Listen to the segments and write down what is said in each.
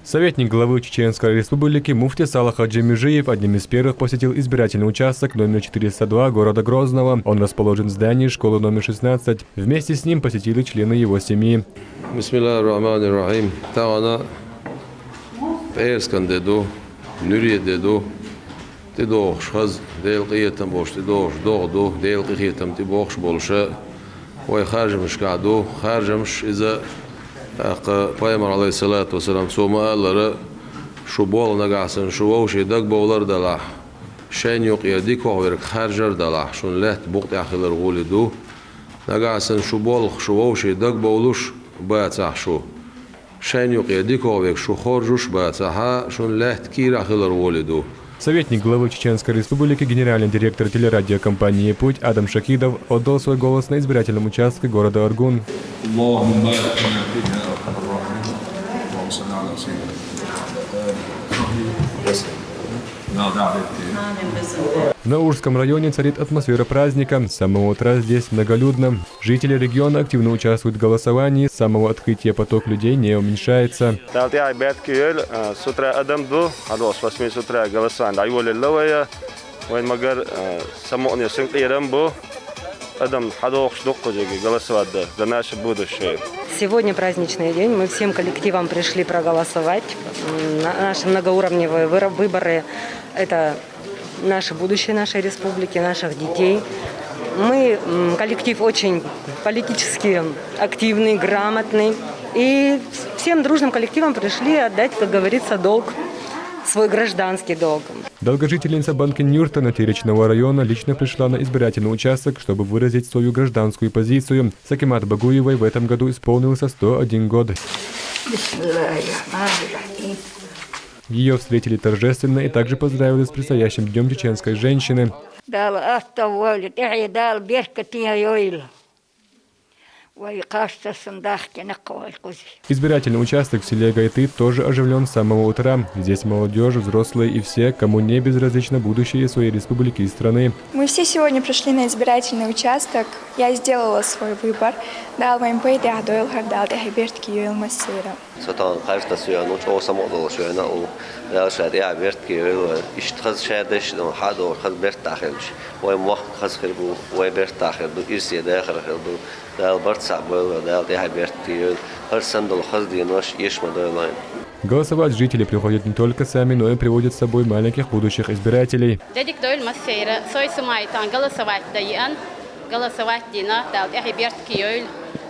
Советник главы Чеченской Республики муфти Салах Аджемижиев одним из первых посетил избирательный участок номер 402 города Грозного. Он расположен в здании школы номер 16. Вместе с ним посетили члены его семьи. Бисмиллахир-рахманир-рахим. Тағана пейрскан деду, нүре деду, ти доғш қыз, дейл қиеттім бош, ти доғш доғду, дейл қиеттім ти боғш болшы. Ой харжымыш қаду, харжымыш иза Пайғамбар алейхиссалату вассалам сома аллары шу бол нагасан шу оуши даг болар дала шен yok yedik overk harjar dala şun let buqt axiler golidu nagasan шу бол шу oуши даг boluş baatah шу шен yok yedik overk шу хоржуш baatah şun let kir axiler golidu. Советник главы Чеченской Республики, генеральный директор телерадиокомпании «Путь» Адам Шакидов отдал свой голос на избирательном участке города Аргун. В Наурском районе царит атмосфера праздника. С самого утра здесь многолюдно. Жители региона активно участвуют в голосовании. С самого открытия поток людей не уменьшается. Сегодня праздничный день. Мы всем коллективам пришли проголосовать. Наши многоуровневые выборы – это наше будущее нашей республики, наших детей. Мы коллектив очень политически активный, грамотный. И всем дружным коллективам пришли отдать, как говорится, долг, свой гражданский долг. Долгожительница Банкин-Нюрта Натеречного района лично пришла на избирательный участок, чтобы выразить свою гражданскую позицию. Сакимат Багуевой в этом году исполнился 101 год. Ее встретили торжественно и также поздравили с предстоящим Днем чеченской женщины. Избирательный участок в селе Гайты тоже оживлен с самого утра. Здесь молодежь, взрослые и все, кому не безразлично будущее своей республики и страны. Мы все сегодня пришли на избирательный участок. Я сделала свой выбор. Голосовать жители приходят не только сами, но и приводят с собой маленьких будущих избирателей.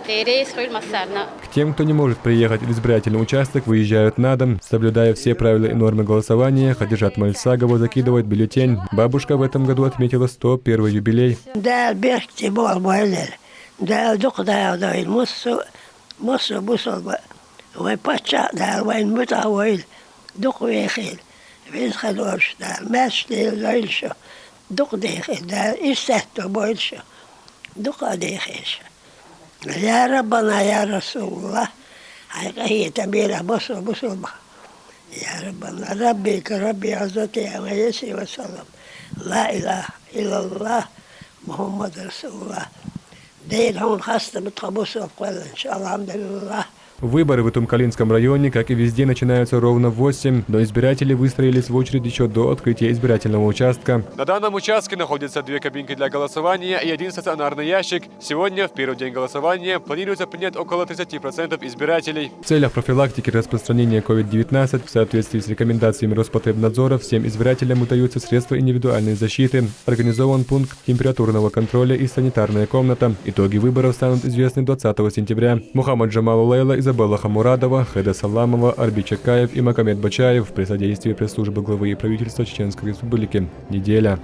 К тем, кто не может приехать в избирательный участок, выезжают на дом, соблюдая все правила и нормы голосования. Хадижат Мальсагова закидывает бюллетень. Бабушка в этом году отметила 101 юбилей. يا ربنا يا رسول الله هي تبيرة بصل يا ربنا ربي عزتي يا ميسي وسلم لا إله إلا الله محمد رسول الله دين هون خاصة بتقبصوا إن شاء الله الحمد لله. Выборы в Тумкалинском районе, как и везде, начинаются ровно в 8, но избиратели выстроились в очередь еще до открытия избирательного участка. На данном участке находятся 2 кабинки для голосования и 1 стационарный ящик. Сегодня, в первый день голосования, планируется принять около 30% избирателей. В целях профилактики распространения COVID-19 в соответствии с рекомендациями Роспотребнадзора всем избирателям выдаются средства индивидуальной защиты. Организован пункт температурного контроля и санитарная комната. Итоги выборов станут известны 20 сентября. Мухаммад Джамал Лейла, Изабелла Хамурадова, Хеда Саламова, Арби Чакаев и Магомед Бачаев при содействии пресс-службы главы и правительства Чеченской Республики. Неделя.